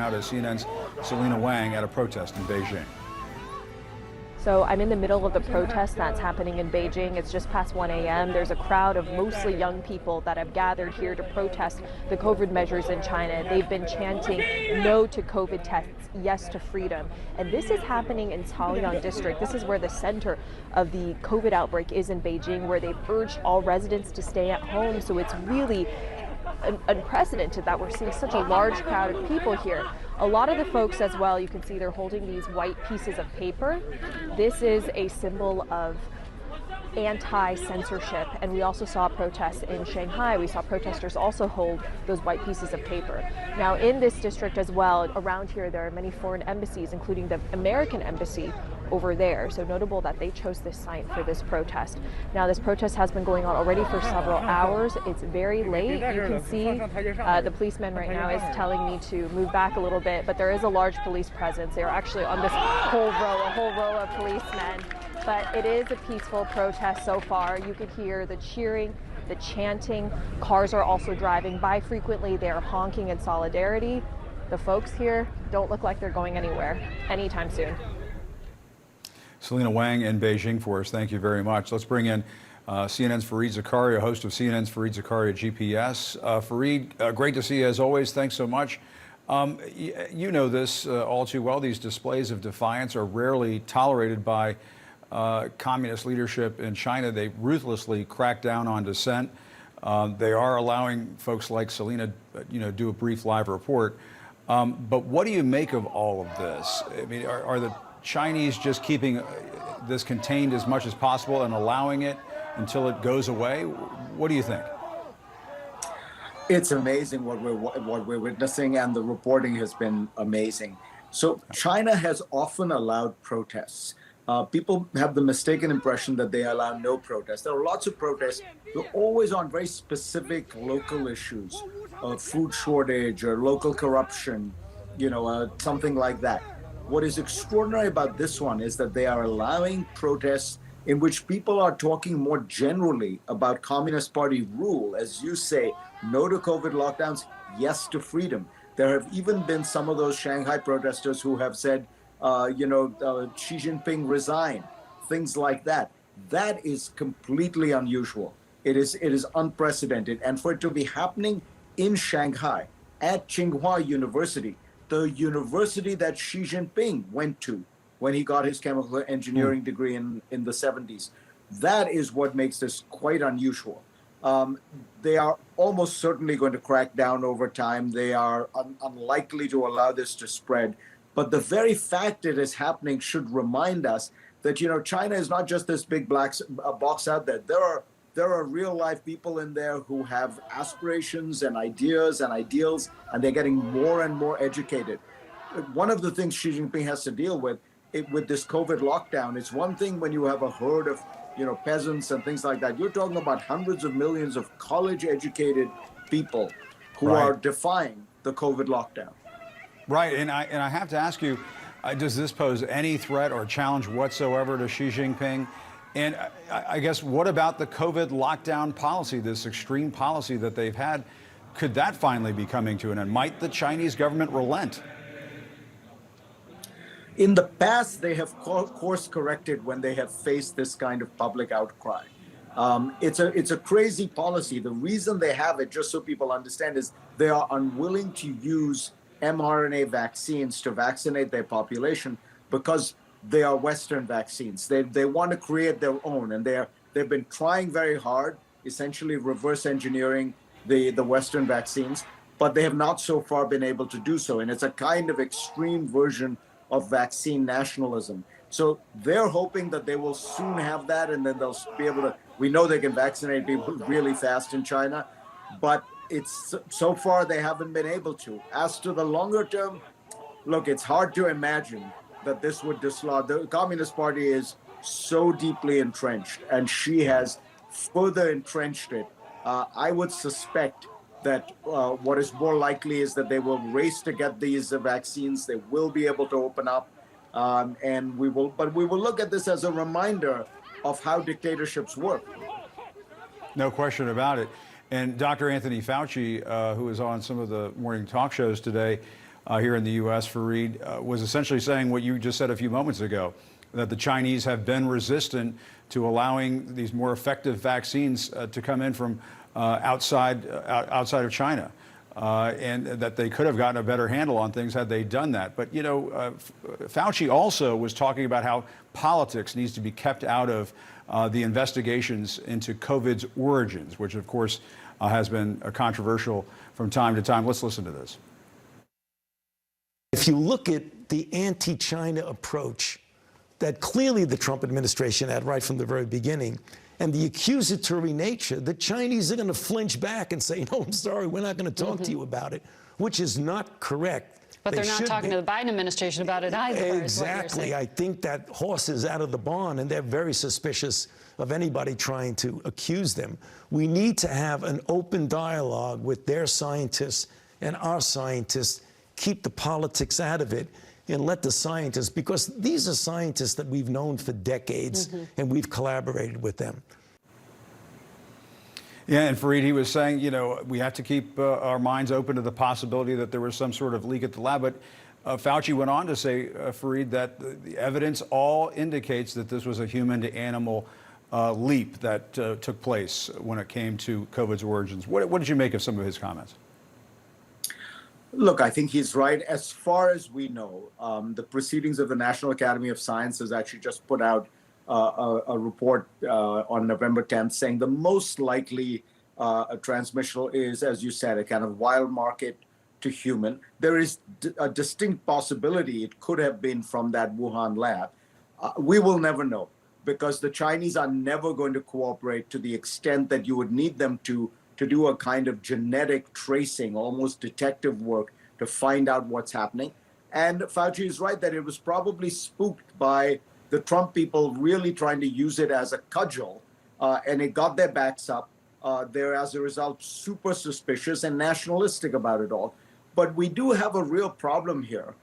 Now to CNN's Selena Wang at a protest in Beijing. So I'm in the middle of the protest that's happening in Beijing. It's just past 1 a.m. There's a crowd of mostly young people that have gathered here to protest the COVID measures in China. They've been chanting no to COVID tests, yes to freedom. And this is happening in Taoyuan district. This is where the center of the COVID outbreak is in Beijing, where they've urged all residents to stay at home. So it's really unprecedented that we're seeing such a large crowd of people here. A lot of the folks as well, you can see they're holding these white pieces of paper. This is a symbol of anti-censorship, and we also saw protests in Shanghai. We saw protesters also hold those white pieces of paper. Now in this district as well, around here there are many foreign embassies, including the American embassy over there. So notable that they chose this site for this protest. Now this protest has been going on already for several hours. It's very late. You can see the policeman right now is telling me to move back a little bit, but there is a large police presence. They're actually on this whole row of policemen. But it is a peaceful protest so far. You could hear the cheering, the chanting. Cars are also driving by frequently. They're honking in solidarity. The folks here don't look like they're going anywhere anytime soon. Selena Wang in Beijing for us. Thank you very much. Let's bring in CNN's Fareed Zakaria, host of CNN's Fareed Zakaria GPS. Fareed, great to see you as always. Thanks so much. You know this all too well. These displays of defiance are rarely tolerated by communist leadership in China. They ruthlessly crack down on dissent. They are allowing folks like Selena, do a brief live report. But what do you make of all of this? I mean, are the Chinese just keeping this contained as much as possible and allowing it until it goes away? What do you think? It's amazing what we're witnessing, and the reporting has been amazing. So China has often allowed protests. People have the mistaken impression that they allow no protests. There are lots of protests. They're always on very specific local issues, food shortage or local corruption, something like that. What is extraordinary about this one is that they are allowing protests in which people are talking more generally about Communist Party rule. As you say, no to COVID lockdowns, yes to freedom. There have even been some of those Shanghai protesters who have said, Xi Jinping resign, things like that. That is completely unusual. It is unprecedented. And for it to be happening in Shanghai at Tsinghua University, the university that Xi Jinping went to when he got his chemical engineering degree in the 70s. That is what makes this quite unusual. They are almost certainly going to crack down over time. They are unlikely to allow this to spread. But the very fact it is happening should remind us that, China is not just this big black box out there. There are real life people in there who have aspirations and ideas and ideals, and they're getting more and more educated. One of the things Xi Jinping has to deal with this COVID lockdown, it's one thing when you have a herd of, peasants and things like that. You're talking about hundreds of millions of college educated people who are defying the COVID lockdown. Right, and I have to ask you, does this pose any threat or challenge whatsoever to Xi Jinping? And I guess, what about the COVID lockdown policy, this extreme policy that they've had? Could that finally be coming to an end? Might the Chinese government relent? In the past, they have course corrected when they have faced this kind of public outcry. It's a crazy policy. The reason they have it, just so people understand, is they are unwilling to use mRNA vaccines to vaccinate their population because they are Western vaccines. They want to create their own, and they've been trying very hard, essentially reverse engineering the Western vaccines, but they have not so far been able to do so. And it's a kind of extreme version of vaccine nationalism. So they're hoping that they will soon have that, and then they'll be able to. We know they can vaccinate people really fast in China, but so far they haven't been able to. As to the longer term, look, it's hard to imagine that this would dislodge. The Communist Party is so deeply entrenched, and Xi has further entrenched it. I would suspect that what is more likely is that they will race to get these vaccines. They will be able to open up, and we will look at this as a reminder of how dictatorships work. No question about it. And Dr. Anthony Fauci, who is on some of the morning talk shows today, here in the U.S., Fareed, was essentially saying what you just said a few moments ago, that the Chinese have been resistant to allowing these more effective vaccines to come in from outside of China. And that they could have gotten a better handle on things had they done that. But, you know, Fauci also was talking about how politics needs to be kept out of the investigations into COVID's origins, which, of course, has been controversial from time to time. Let's listen to this. If you look at the anti-China approach that clearly the Trump administration had right from the very beginning, and the accusatory nature, the Chinese are going to flinch back and say, no, I'm sorry, we're not going to talk to you about it, which is not correct. But they're not talking to the Biden administration about it either. Exactly. I think that horse is out of the barn, and they're very suspicious of anybody trying to accuse them. We need to have an open dialogue with their scientists and our scientists, keep the politics out of it, and let the scientists, because these are scientists that we've known for decades, and we've collaborated with them. Yeah, and Fareed, he was saying, you know, we have to keep our minds open to the possibility that there was some sort of leak at the lab. But Fauci went on to say, Fareed, that the evidence all indicates that this was a human-to-animal leap that took place when it came to COVID's origins. What did you make of some of his comments? Look, I think he's right. As far as we know, the proceedings of the National Academy of Sciences actually just put out a report on November 10th saying the most likely transmission is, as you said, a kind of wild market to human. There is a distinct possibility it could have been from that Wuhan lab. We will never know, because the Chinese are never going to cooperate to the extent that you would need them to do a kind of genetic tracing, almost detective work, to find out what's happening. And Fauci is right that it was probably spooked by the Trump people really trying to use it as a cudgel, and it got their backs up. They're, as a result, super suspicious and nationalistic about it all. But we do have a real problem here.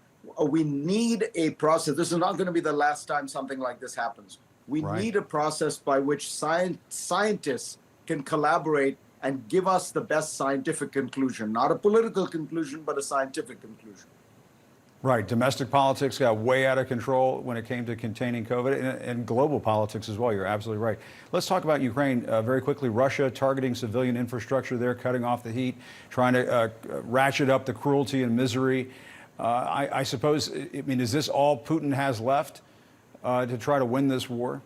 We need a process. This is not going to be the last time something like this happens. We need a process by which scientists can collaborate and give us the best scientific conclusion, not a political conclusion, but a scientific conclusion. Right. Domestic politics got way out of control when it came to containing COVID, and global politics as well. You're absolutely right. Let's talk about Ukraine very quickly. Russia targeting civilian infrastructure there, cutting off the heat, trying to ratchet up the cruelty and misery. I suppose, I mean, is this all Putin has left to try to win this war?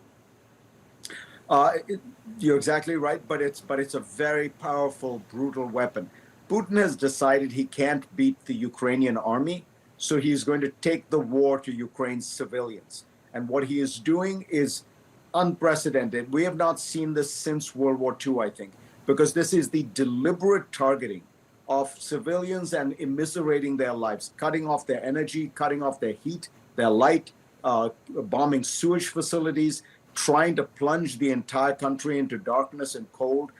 You're exactly right, but it's a very powerful, brutal weapon. Putin has decided he can't beat the Ukrainian army, so he's going to take the war to Ukraine's civilians. And what he is doing is unprecedented. We have not seen this since World War II, I think, because this is the deliberate targeting of civilians and immiserating their lives, cutting off their energy, cutting off their heat, their light, bombing sewage facilities, trying to plunge the entire country into darkness and cold.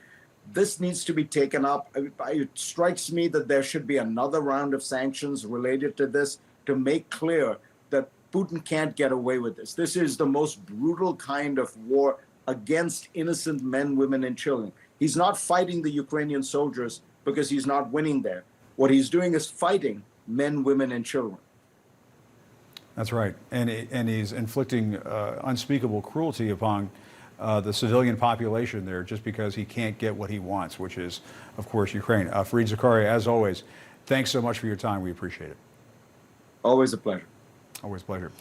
This needs to be taken up. It strikes me that there should be another round of sanctions related to this to make clear that Putin can't get away with this. This is the most brutal kind of war against innocent men, women, and children. He's not fighting the Ukrainian soldiers because he's not winning there. What he's doing is fighting men, women, and children. That's right. And he's inflicting unspeakable cruelty upon the civilian population there just because he can't get what he wants, which is, of course, Ukraine. Fareed Zakaria, as always, thanks so much for your time. We appreciate it. Always a pleasure. Always a pleasure.